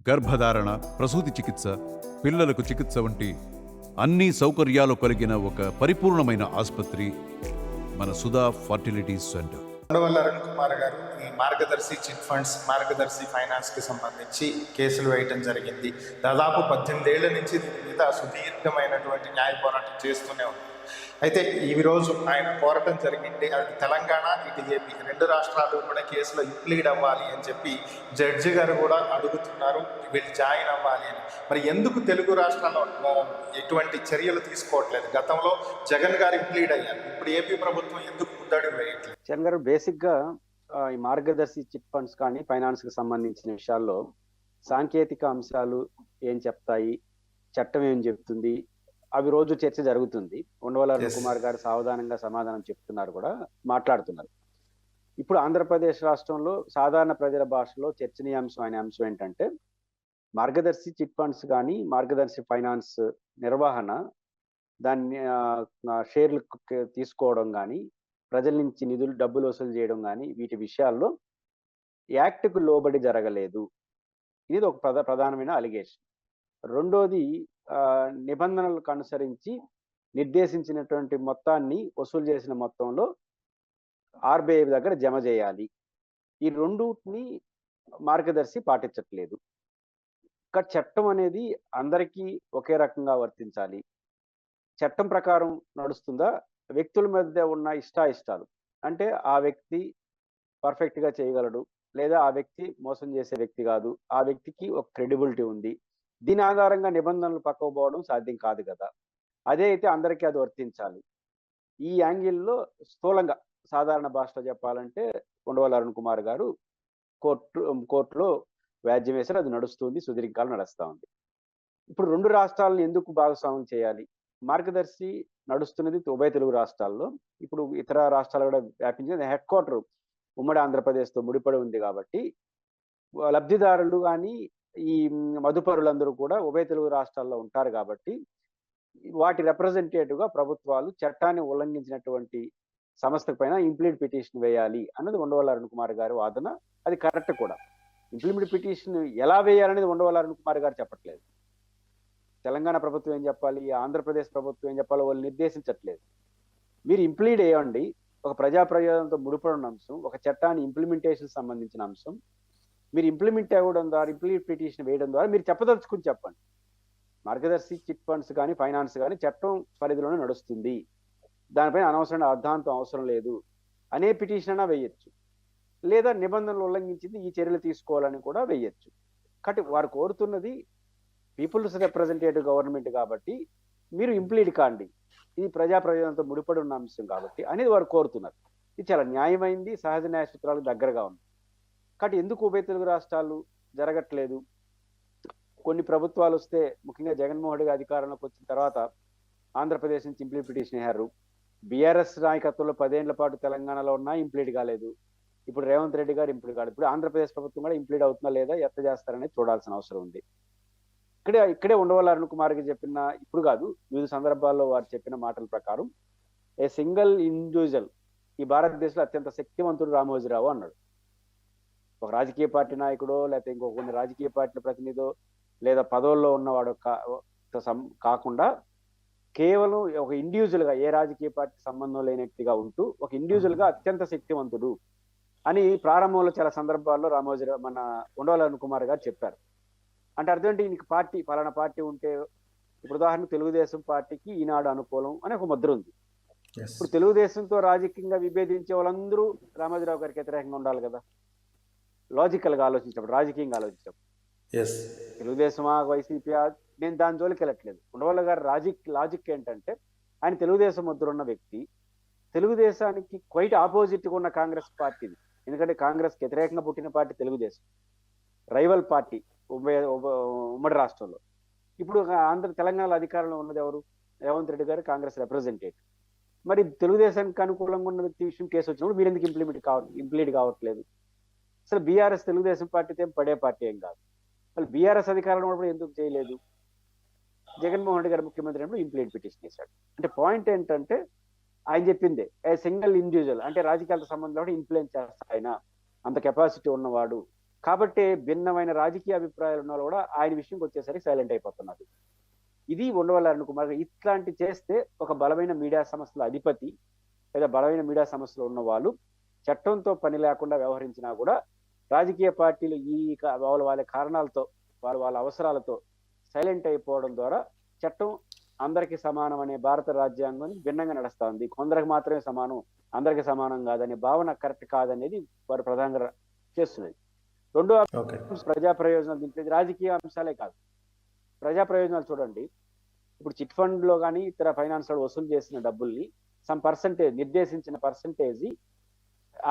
గర్భధారణ, ప్రసూతి చికిత్స, పిల్లలకు చికిత్స వంటి అన్ని సౌకర్యాలు కలిగిన ఒక పరిపూర్ణమైన ఆసుపత్రి మన సుధా ఫర్టిలిటీ సెంటర్. ఉండవల్లి అరుణ్ కుమార్ గారు ఈ మార్గదర్శి చిట్ ఫండ్స్, మార్గదర్శి ఫైనాన్స్కి సంబంధించి కేసులు వేయటం జరిగింది. దాదాపు 18 ఏళ్ల నుంచి దీని మీద సుదీర్ఘమైనటువంటి న్యాయ పోరాటం చేస్తూనే ఉంది. అయితే ఈ రోజు ఆయన పోరాటం జరిగింది. అది తెలంగాణ, ఇటు ఏపీ 2 రాష్ట్రాలు కూడా కేసులో ఇంప్లీడ్ అవ్వాలి అని చెప్పి జడ్జి గారు కూడా అడుగుతున్నారు, వీళ్ళు జాయిన్ అవ్వాలి అని. మరి ఎందుకు తెలుగు రాష్ట్రాల్లో ఎటువంటి చర్యలు తీసుకోవట్లేదు? గతంలో జగన్ గారు ఇంప్లీడ్ అయ్యారు, ఇప్పుడు ఏపీ ప్రభుత్వం ఎందుకు ముందడుగు వేయట్లేదు? జగన్ గారు బేసిక్గా ఈ మార్గదర్శి చిట్ ఫండ్స్ కానీ ఫైనాన్స్కి సంబంధించిన విషయాల్లో సాంకేతిక అంశాలు ఏం చెప్తాయి, చట్టం ఏం చెప్తుంది, అవి రోజు చర్చ జరుగుతుంది. ఉండవల్లి అరుణ్ కుమార్ గారు సావధానంగా సమాధానం చెప్తున్నారు, కూడా మాట్లాడుతున్నారు. ఇప్పుడు ఆంధ్రప్రదేశ్ రాష్ట్రంలో సాధారణ ప్రజల భాషలో చర్చనీయాంశం అనే అంశం ఏంటంటే, మార్గదర్శి చిట్ ఫండ్స్ కానీ మార్గదర్శి ఫైనాన్స్ నిర్వహణ, దాన్ని షేర్లు తీసుకోవడం కానీ, ప్రజల నుంచి డబ్బులు వసూలు చేయడం కానీ, వీటి విషయాల్లో యాక్ట్కు లోబడి జరగలేదు. ఇది ఒక ప్రధానమైన అలిగేషన్. రెండోది, నిబంధనలకు అనుసరించి నిర్దేశించినటువంటి మొత్తాన్ని వసూలు చేసిన మొత్తంలో ఆర్బీఐ దగ్గర జమ చేయాలి. ఈ రెండుని మార్గదర్శి పాటించట్లేదు. ఇక్కడ చట్టం అనేది అందరికీ ఒకే రకంగా వర్తించాలి. చట్టం ప్రకారం నడుస్తుందా, వ్యక్తుల మధ్య ఉన్న ఇష్టాయిష్టాలు, అంటే ఆ వ్యక్తి పర్ఫెక్ట్గా చేయగలడు, లేదా ఆ వ్యక్తి మోసం చేసే వ్యక్తి కాదు, ఆ వ్యక్తికి ఒక క్రెడిబిలిటీ ఉంది, దీని ఆధారంగా నిబంధనలు పక్కకు పోవడం సాధ్యం కాదు కదా. అదే అయితే అందరికీ అది వర్తించాలి. ఈ యాంగిల్లో స్థూలంగా సాధారణ భాషలో చెప్పాలంటే ఉండవల్లి అరుణ్ కుమార్ గారు కోర్టులో వ్యాజ్యం వేశారు. అది నడుస్తుంది, సుదీర్ఘకాలం నడుస్తూ ఉంది. ఇప్పుడు 2 రాష్ట్రాలను ఎందుకు భాగస్వామ్యం చేయాలి? మార్గదర్శి నడుస్తున్నది ఉభయ తెలుగు రాష్ట్రాల్లో. ఇప్పుడు ఇతర రాష్ట్రాలు కూడా వ్యాపించింది. హెడ్ క్వార్టర్ ఉమ్మడి ఆంధ్రప్రదేశ్తో ముడిపడి ఉంది కాబట్టి లబ్ధిదారులు కానీ ఈ మదుపరులందరూ కూడా ఉభయ తెలుగు రాష్ట్రాల్లో ఉంటారు కాబట్టి వాటి రిప్రజెంటేటివ్గా ప్రభుత్వాలు చట్టాన్ని ఉల్లంఘించినటువంటి సంస్థ పైన ఇంప్లీడ్ పిటిషన్ వేయాలి అన్నది ఉండవల్లి అరుణ్ కుమార్ గారి వాదన. అది కరెక్ట్ కూడా. ఇంప్లిమెంట్ పిటిషన్ ఎలా వేయాలనేది ఉండవల్లి అరుణ్ కుమార్ గారు చెప్పట్లేదు. తెలంగాణ ప్రభుత్వం ఏం చెప్పాలి, ఆంధ్రప్రదేశ్ ప్రభుత్వం ఏం చెప్పాలో వాళ్ళు నిర్దేశించట్లేదు. మీరు ఇంప్లీడ్ వేయండి, ఒక ప్రజా ప్రయోజనంతో ముడిపడిన అంశం, ఒక చట్టాన్ని ఇంప్లిమెంటేషన్ సంబంధించిన అంశం. మీరు ఇంప్లిమెంట్ అవ్వడం ద్వారా, ఇంప్లీడ్ పిటిషన్ వేయడం ద్వారా మీరు చెప్పదలుచుకుని చెప్పండి. మార్గదర్శి చిట్ ఫండ్స్ కానీ ఫైనాన్స్ కానీ చట్టం పరిధిలోనే నడుస్తుంది, దానిపైన అనవసరమైన అర్ధాంతం అవసరం లేదు అనే పిటిషన్ అయినా వేయచ్చు, లేదా నిబంధనలు ఉల్లంఘించింది ఈ చర్యలు తీసుకోవాలని కూడా వేయచ్చు. కాబట్టి వారు కోరుతున్నది పీపుల్స్ రిప్రజెంటేటివ్ గవర్నమెంట్ కాబట్టి మీరు ఇంప్లీడ్ కాండి, ఇది ప్రజా ప్రయోజనంతో ముడిపడి ఉన్న అంశం కాబట్టి అనేది వారు కోరుతున్నారు. ఇది చాలా న్యాయమైంది, సహజ న్యాయ సూత్రాలకు దగ్గరగా ఉంది. కాబట్టి ఎందుకు ఉభయ తెలుగు రాష్ట్రాలు జరగట్లేదు? కొన్ని ప్రభుత్వాలు వస్తే, ముఖ్యంగా జగన్మోహన్ రెడ్డి అధికారంలోకి వచ్చిన తర్వాత ఆంధ్రప్రదేశ్ నుంచి ఇంప్లీడ్ పిటిషన్ వేశారు. బీఆర్ఎస్ నాయకత్వంలో 10 ఏళ్ల పాటు తెలంగాణలో ఉన్నా ఇంప్లీడ్ కాలేదు. ఇప్పుడు రేవంత్ రెడ్డి గారు ఇంప్లీడ్ కాలేదు. ఇప్పుడు ఆంధ్రప్రదేశ్ ప్రభుత్వం కూడా ఇంప్లీడ్ అవుతుందా లేదా, ఎట్లా చేస్తారనేది చూడాల్సిన అవసరం ఉంది. ఇక్కడే ఉండవల్లి అరుణ్ కుమార్ గారు చెప్పిన, ఇప్పుడు కాదు, వివిధ సందర్భాల్లో వారు చెప్పిన మాటల ప్రకారం ఏ సింగిల్ ఇండివిజువల్ ఈ భారతదేశంలో అత్యంత శక్తివంతుడు రామోజీరావు అన్నాడు. ఒక రాజకీయ పార్టీ నాయకుడో, లేకపోతే ఇంకో కొన్ని రాజకీయ పార్టీల ప్రతినిధో, లేదా పదవుల్లో ఉన్నవాడు కాకుండా కేవలం ఒక ఇండివిజువల్గా, ఏ రాజకీయ పార్టీ సంబంధం లేని వ్యక్తిగా ఉంటూ ఒక ఇండివిజువల్గా అత్యంత శక్తివంతుడు అని ప్రారంభంలో చాలా సందర్భాల్లో రామోజీరావు, మన ఉండవల్లి అరుణ్ కుమార్ గారు చెప్పారు. అంటే అర్థం ఏంటి, నీకు పార్టీ, ఫలానా పార్టీ ఉంటే, ఇప్పుడు ఉదాహరణకు తెలుగుదేశం పార్టీకి ఈనాడు అనుకూలం అని ఒక ముద్ర ఉంది. ఇప్పుడు తెలుగుదేశంతో రాజకీయంగా విభేదించే వాళ్ళందరూ రామోజీరావు గారికి వ్యతిరేకంగా ఉండాలి కదా, లాజికల్గా ఆలోచించినప్పుడు, రాజకీయంగా ఆలోచించినప్పుడు. తెలుగుదేశమా వైసీపీ, నేను దాని జోలికి వెళ్ళట్లేదు. ఉండవల్లి గారు లాజిక్ ఏంటంటే, ఆయన తెలుగుదేశం ముద్ర ఉన్న వ్యక్తి, తెలుగుదేశానికి క్వైట్ ఆపోజిట్గా ఉన్న కాంగ్రెస్ పార్టీని, ఎందుకంటే కాంగ్రెస్కి వ్యతిరేకంగా పుట్టిన పార్టీ తెలుగుదేశం, రైవల్ పార్టీ ఉమ్మడి రాష్ట్రంలో. ఇప్పుడు తెలంగాణలో అధికారంలో ఉన్నది ఎవరు? రేవంత్ రెడ్డి గారు, కాంగ్రెస్ రిప్రజెంటేటివ్. మరి తెలుగుదేశానికి అనుకూలంగా ఉన్న వ్యక్తి విషయం కేసు వచ్చినప్పుడు మీరు ఎందుకు ఇంప్లీడ్ కావట్లేదు? అసలు బీఆర్ఎస్ తెలుగుదేశం పార్టీతో పడే పార్టీ ఏం కాదు. వాళ్ళు బీఆర్ఎస్ అధికారంలో ఉన్నప్పుడు ఎందుకు చేయలేదు? జగన్మోహన్ రెడ్డి గారు ముఖ్యమంత్రి అయినప్పుడు ఇంప్లీడ్ పిటిషన్ చేశాడు. అంటే పాయింట్ ఏంటంటే, ఆయన చెప్పిందే, ఏ సింగిల్ ఇండివిజువల్ అంటే రాజకీయాలతో సంబంధం ఇన్ఫ్లుయెన్స్ చేస్తా ఆయన, అంత కెపాసిటీ ఉన్నవాడు కాబట్టి భిన్నమైన రాజకీయ అభిప్రాయాలు ఉన్న వాళ్ళు కూడా ఆయన విషయంకి వచ్చేసరికి సైలెంట్ అయిపోతున్నారు. ఇది ఉండవల్లి అరుణ్ కుమార్ గారు. ఇట్లాంటి చేస్తే ఒక బలమైన మీడియా సంస్థల అధిపతి లేదా బలమైన మీడియా సంస్థలు ఉన్న వాళ్ళు చట్టంతో పని లేకుండా వ్యవహరించినా కూడా రాజకీయ పార్టీలు వాళ్ళ కారణాలతో వాళ్ళ అవసరాలతో సైలెంట్ అయిపోవడం ద్వారా చట్టం అందరికీ సమానం అనే భారత రాజ్యాంగం భిన్నంగా నడుస్తా ఉంది. కొందరికి మాత్రమే సమానం, అందరికీ సమానం కాదనే భావన కరెక్ట్ కాదనేది వారు ప్రధానంగా చేస్తున్నది. రెండో ప్రజా ప్రయోజనాలు. దీంట్లో రాజకీయ అంశాలే కాదు, ప్రజా ప్రయోజనాలు చూడండి. ఇప్పుడు చిట్ ఫండ్ లో కానీ ఇతర ఫైనాన్స్ లో వసూలు చేసిన డబ్బుల్ని సమ్ పర్సంటేజ్, నిర్దేశించిన పర్సంటేజ్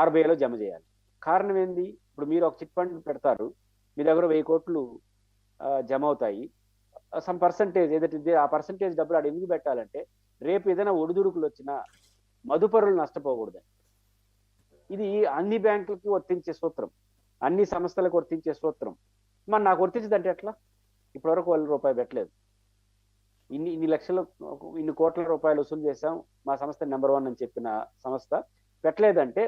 RBIలో జమ చేయాలి. కారణం ఏంది? ఇప్పుడు మీరు ఒక చిట్ ఫండ్ పెడతారు, మీ దగ్గర 1000 కోట్లు జమ అవుతాయి. సమ్ పర్సంటేజ్ ఏదైతే ఆ పర్సంటేజ్ డబ్బులు ఆడ ఎందుకు పెట్టాలంటే రేపు ఏదైనా ఒడిదుడుకులు వచ్చినా మదుపరులు నష్టపోకూడదు. ఇది అన్ని బ్యాంకులకి వర్తించే సూత్రం, అన్ని సంస్థలకు వర్తించే సూత్రం. మరి నాకు వర్తించదంటే ఎట్లా? ఇప్పటివరకు 1,000 రూపాయలు పెట్టలేదు, ఇన్ని లక్షలు, ఇన్ని కోట్ల రూపాయలు వసూలు చేశాం, మా సంస్థ నెంబర్ 1 అని చెప్పిన సంస్థ పెట్టలేదంటే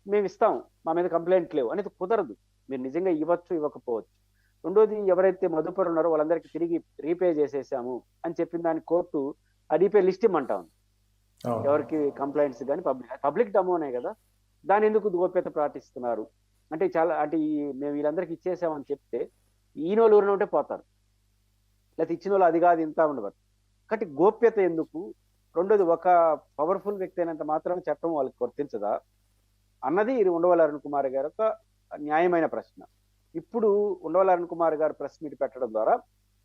మేము ఇస్తాం, మా మీద కంప్లైంట్ లేవు అనేది కుదరదు. మీరు నిజంగా ఇవ్వచ్చు, ఇవ్వకపోవచ్చు. రెండోది, ఎవరైతే మదుపరు ఉన్నారో వాళ్ళందరికీ తిరిగి రీపే చేసేసాము అని చెప్పిన దాని కోర్టు ఆ రీపే లిస్ట్ ఇమ్మంటా ఉంది. ఎవరికి కంప్లైంట్స్ కానీ పబ్లిక్ డమోనే కదా, దాని ఎందుకు గోప్యత పాటిస్తున్నారు అంటే మేము వీళ్ళందరికీ ఇచ్చేసామని చెప్తే ఈయన వాళ్ళు ఊరిన ఉంటే పోతారు, లేకపోతే ఇచ్చిన వాళ్ళు అది కాదు ఇంత ఉండబట్టి. కాబట్టి గోప్యత ఎందుకు? రెండోది, ఒక పవర్ఫుల్ వ్యక్తి అయినంత మాత్రం చట్టం వాళ్ళకి వర్తించదా అన్నది ఇది ఉండవల్లి అరుణ్ కుమార్ గారి యొక్క న్యాయమైన ప్రశ్న. ఇప్పుడు ఉండవల్లి అరుణ్ కుమార్ గారు ప్రెస్ మీట్ పెట్టడం ద్వారా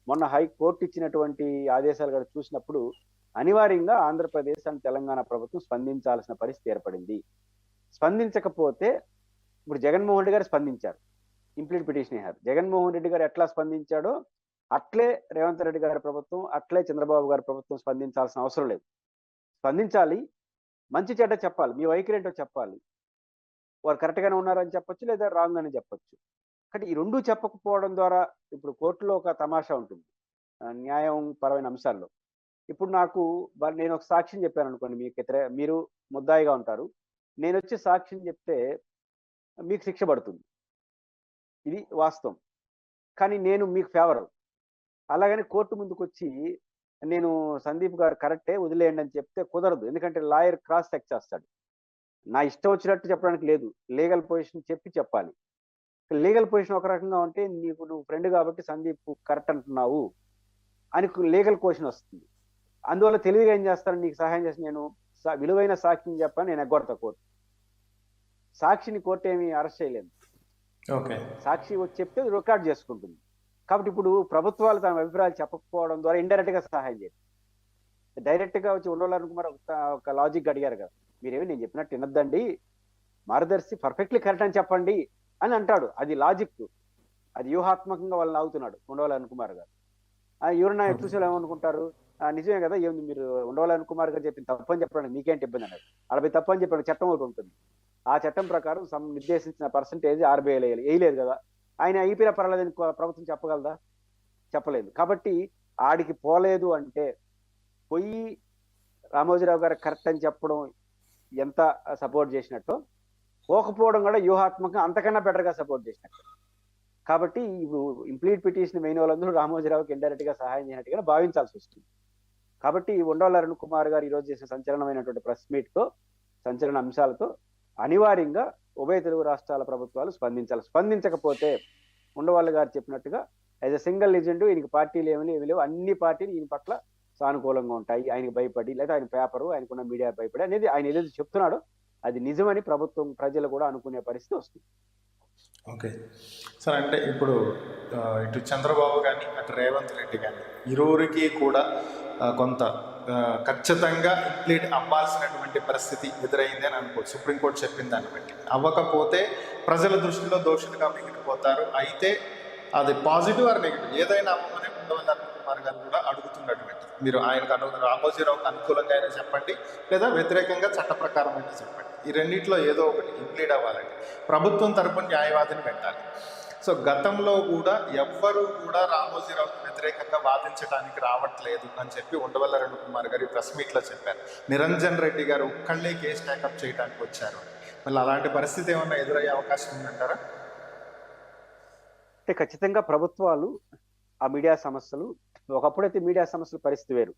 మొన్న హైకోర్టు ఇచ్చినటువంటి ఆదేశాలు గారు చూసినప్పుడు అనివార్యంగా ఆంధ్రప్రదేశ్ అండ్ తెలంగాణ ప్రభుత్వం స్పందించాల్సిన పరిస్థితి ఏర్పడింది. స్పందించకపోతే ఇప్పుడు జగన్మోహన్ రెడ్డి గారు స్పందించారు, ఇంప్లీడ్ పిటిషన్ వేశారు. జగన్మోహన్ రెడ్డి గారు ఎట్లా స్పందించాడో అట్లే రేవంత్ రెడ్డి గారి ప్రభుత్వం, అట్లే చంద్రబాబు గారి ప్రభుత్వం స్పందించాల్సిన అవసరం లేదు. స్పందించాలి, మంచి చెడ్డ చెప్పాలి, మీ వైఖరి ఏంటో చెప్పాలి. వారు కరెక్ట్గానే ఉన్నారని చెప్పొచ్చు, లేదా రాంగ్ అని చెప్పొచ్చు. కానీ ఈ రెండు చెప్పకపోవడం ద్వారా ఇప్పుడు కోర్టులో ఒక తమాషా ఉంటుంది న్యాయం పరమైన అంశాల్లో. ఇప్పుడు నేను ఒక సాక్ష్యం చెప్పాను అనుకోండి, మీరు ముద్దాయిగా ఉంటారు, నేను వచ్చి సాక్ష్యం చెప్తే మీకు శిక్ష పడుతుంది, ఇది వాస్తవం. కానీ నేను మీకు ఫేవర్. అలాగని కోర్టు ముందుకు వచ్చి నేను సందీప్ గారు కరెక్టే వదిలేయండి అని చెప్తే కుదరదు. ఎందుకంటే లాయర్ క్రాస్ చెక్ చేస్తాడు. నా ఇష్టం వచ్చినట్టు చెప్పడానికి లేదు, లీగల్ పొజిషన్ చెప్పాలి. లీగల్ పొజిషన్ ఒక రకంగా ఉంటే నువ్వు ఫ్రెండ్ కాబట్టి సందీప్ కరెక్ట్ అంటున్నావు అని లీగల్ క్వశ్చన్ వస్తుంది. అందువల్ల తెలివిగా ఏం చేస్తాను, నీకు సహాయం చేసి నేను విలువైన సాక్షిని చెప్పాను, నేను ఎగ్గొడతా కోర్టు. సాక్షిని కోర్టు ఏమి అరెస్ట్ చేయలేదు, సాక్షి వచ్చి చెప్తే రికార్డ్ చేసుకుంటుంది. కాబట్టి ఇప్పుడు ప్రభుత్వాలు తమ అభిప్రాయాలు చెప్పకపోవడం ద్వారా ఇండైరెక్ట్ గా సహాయం చేయాలి. డైరెక్ట్ గా వచ్చి ఉండవల్లి అరుణ్ కుమార్ ఒక లాజిక్ అడిగారు కదా, మీరేమి నేను చెప్పినట్టు వినొద్దండి, మార్గదర్శి పర్ఫెక్ట్లీ కరెక్ట్ అని చెప్పండి అని అంటాడు. అది లాజిక్, అది వ్యూహాత్మకంగా వాళ్ళని ఆగుతున్నాడు ఉండవల్లి అరుణ్ కుమార్ గారు. ఎవరన్నా చూసి ఏమనుకుంటారు, నిజమే కదా, ఏమి మీరు ఉండవల్లి అరుణ్ కుమార్ గారు చెప్పిన తప్పని చెప్పడానికి మీకేంటి ఇబ్బంది అన్నారు. 40 తప్పని చెప్పాడు, చట్టం ఒకటి ఉంటుంది. ఆ చట్టం ప్రకారం నిర్దేశించిన పర్సంటేజ్ RBI వేయలేదు కదా, ఆయన అయిపోయిన పర్వాలేదని ప్రభుత్వం చెప్పగలదా? చెప్పలేదు. కాబట్టి ఆడికి పోలేదు అంటే పోయి రామోజీరావు గారు కరెక్ట్ అని చెప్పడం ఎంత సపోర్ట్ చేసినట్టు, పోకపోవడం కూడా వ్యూహాత్మకంగా అంతకన్నా బెటర్గా సపోర్ట్ చేసినట్టు. కాబట్టి ఇంప్లీడ్ పిటిషన్ వేయిన వాళ్ళందరూ రామోజీరావుకి ఇండైరెక్ట్ గా సహాయం చేయనట్టుగా భావించాల్సి వస్తుంది. కాబట్టి ఉండవల్లి అరుణ్ కుమార్ గారు ఈరోజు చేసిన సంచలనమైనటువంటి ప్రెస్ మీట్ తో, సంచలన అంశాలతో అనివార్యంగా ఉభయ తెలుగు రాష్ట్రాల ప్రభుత్వాలు స్పందించాలి. స్పందించకపోతే ఉండవల్లి గారు చెప్పినట్టుగా యాజ్ ఎ సింగిల్ ఏజెంట్ ఈయనకి పార్టీలు ఏమీ లేవు, అన్ని పార్టీలు ఈయన పట్ల సానుకూలంగా ఉంటాయి, ఆయనకి భయపడి లేదా ఆయన పేపరు ఆయనకున్న మీడియా భయపడి అనేది ఆయన ఏదైతే చెప్తున్నాడో అది నిజమని ప్రభుత్వం ప్రజలు కూడా అనుకునే పరిస్థితి వస్తుంది. ఓకే సార్, అంటే ఇప్పుడు ఇటు చంద్రబాబు కానీ అటు రేవంత్ రెడ్డి కానీ ఇరువురికి కూడా కొంత ఖచ్చితంగా ఇంప్లీట్ అవ్వాల్సినటువంటి పరిస్థితి ఎదురైంది అని అనుకోవచ్చు. సుప్రీంకోర్టు చెప్పిన దాన్ని బట్టి అవ్వకపోతే ప్రజల దృష్టిలో దోషులుగా మిగిలిపోతారు. అయితే అది పాజిటివ్ ఆర్ నెగిటివ్ ఏదైనా అవ్వమని ఉండవల్లి అరుణ్ కుమార్ గారు కూడా అడుగుతున్నటువంటి, మీరు ఆయనకు రామోజీరావుకి అనుకూలంగా అయినా చెప్పండి, లేదా వ్యతిరేకంగా చట్ట ప్రకారం అయినా చెప్పండి, ఈ రెండింటిలో ఏదో ఒకటి ఇంప్లీడ్ అవ్వాలండి. ప్రభుత్వం తరపున న్యాయవాదిని పెట్టాలి. సో గతంలో కూడా ఎవ్వరూ కూడా రామోజీరావుకి వ్యతిరేకంగా వాదించడానికి రావట్లేదు అని చెప్పి ఉండవల్లి అరుణ్ కుమార్ గారు ప్రెస్ మీట్లో చెప్పారు. నిరంజన్ రెడ్డి గారు ఒక్కళ్ళే కేసు టేకప్ చేయడానికి వచ్చారు. మళ్ళీ అలాంటి పరిస్థితి ఏమన్నా ఎదురయ్యే అవకాశం ఉందంటారా? అంటే ఖచ్చితంగా ప్రభుత్వాలు ఆ మీడియా సమస్యలు, ఒకప్పుడైతే మీడియా సమస్యల పరిస్థితి వేరు.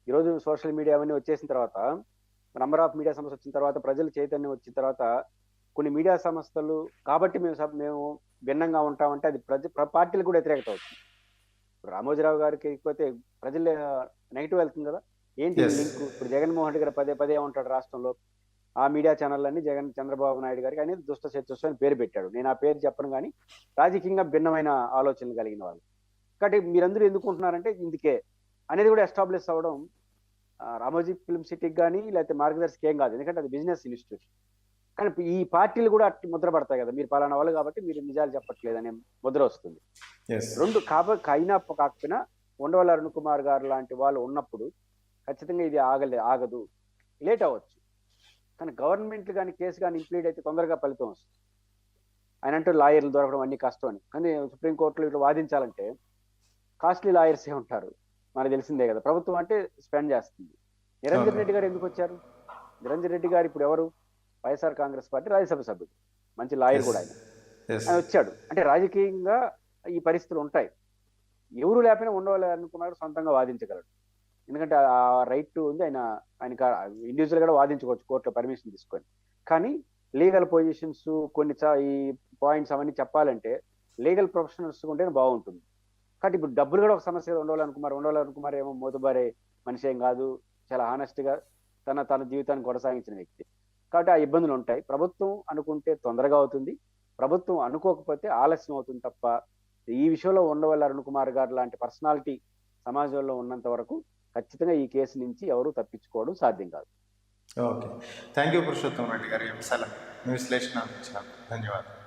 ఈరోజు సోషల్ మీడియా అవన్నీ వచ్చేసిన తర్వాత, నంబర్ ఆఫ్ మీడియా సమస్యలు వచ్చిన తర్వాత, ప్రజల చైతన్యం వచ్చిన తర్వాత కొన్ని మీడియా సంస్థలు కాబట్టి మేము భిన్నంగా ఉంటామంటే అది పార్టీలు కూడా వ్యతిరేకత అవుతుంది. ఇప్పుడు రామోజీరావు గారికి ఎక్కువైతే ప్రజలు నెగిటివ్ వెళ్తుంది కదా. ఏంటి Yes. లింక్? ఇప్పుడు జగన్మోహన్ రెడ్డి గారు పదే పదే ఉంటాడు రాష్ట్రంలో. ఆ మీడియా ఛానళ్ళన్నీ చంద్రబాబు నాయుడు గారికి అనేది దుష్ట చతుష్టం అని పేరు పెట్టాడు. నేను ఆ పేరు చెప్పను కానీ రాజకీయంగా భిన్నమైన ఆలోచనలు కలిగిన వాళ్ళు. కాబట్టి మీరందరూ ఎందుకు ఉంటున్నారంటే ఇందుకే అనేది కూడా ఎస్టాబ్లిష్ అవ్వడం రామోజీ ఫిల్మ్ సిటీకి కానీ లేకపోతే మార్గదర్శికి ఏం కాదు, ఎందుకంటే అది బిజినెస్ ఇన్స్టిట్యూషన్. కానీ ఈ పార్టీలు కూడా అట్టి ముద్ర పడతాయి కదా, మీరు పలానా వాళ్ళు కాబట్టి మీరు నిజాలు చెప్పట్లేదు అనే ముద్ర వస్తుంది. Yes. రెండు అయినా కాకపోయినా ఉండవల్లి అరుణ్ కుమార్ గారు లాంటి వాళ్ళు ఉన్నప్పుడు ఖచ్చితంగా ఇది ఆగదు, లేట్ అవ్వచ్చు. కానీ గవర్నమెంట్ కానీ కేసు కానీ ఇంప్లీడ్ అయితే తొందరగా ఫలితం వస్తుంది. ఆయన అంటూ లాయర్లు దొరకడం అన్ని కష్టం అని. కానీ సుప్రీంకోర్టులో ఇట్లా వాదించాలంటే కాస్ట్లీ లాయర్సే ఉంటారు, మనకు తెలిసిందే కదా. ప్రభుత్వం అంటే స్పెండ్ చేస్తుంది. నిరంజన్ రెడ్డి గారు ఎందుకు వచ్చారు? నిరంజన్ రెడ్డి గారు ఇప్పుడు ఎవరు? వైఎస్ఆర్ కాంగ్రెస్ పార్టీ రాజ్యసభ సభ్యుడు, మంచి లాయర్ కూడా ఆయన. Yes. ఆయన వచ్చాడు అంటే రాజకీయంగా ఈ పరిస్థితులు ఉంటాయి. ఎవరు లేకపోయినా ఉండవాలి అనుకున్నాడు, సొంతంగా వాదించగలడు. ఎందుకంటే ఆ రైట్ ఉంది, ఆయనకి ఇండివిజువల్ కూడా వాదించుకోవచ్చు కోర్టులో పర్మిషన్ తీసుకొని. కానీ లీగల్ పొజిషన్స్ కొన్ని ఈ పాయింట్స్ అవన్నీ చెప్పాలంటే లీగల్ ప్రొఫెషనల్స్ ఉంటేనే బాగుంటుంది. కాబట్టి ఇప్పుడు డబ్బులు కూడా ఒక సమస్య. ఉండవల్లి అరుణ్ కుమార్ ఏమో మోతుబారే మనిషి ఏం కాదు, చాలా హానెస్ట్ గా తన జీవితాన్ని కొనసాగించిన వ్యక్తి. కాబట్టి ఆ ఇబ్బందులు ఉంటాయి. ప్రభుత్వం అనుకుంటే తొందరగా అవుతుంది, ప్రభుత్వం అనుకోకపోతే ఆలస్యం అవుతుంది తప్ప ఈ విషయంలో ఉండవల్లి అరుణ్ కుమార్ గారు లాంటి పర్సనాలిటీ సమాజంలో ఉన్నంత వరకు ఖచ్చితంగా ఈ కేసు నుంచి ఎవరు తప్పించుకోవడం సాధ్యం కాదు. Okay, thank you Purushottam Reddy గారు, ఈ విషయాల మీ విశ్లేషణ అందించినందుకు ధన్యవాదాలు.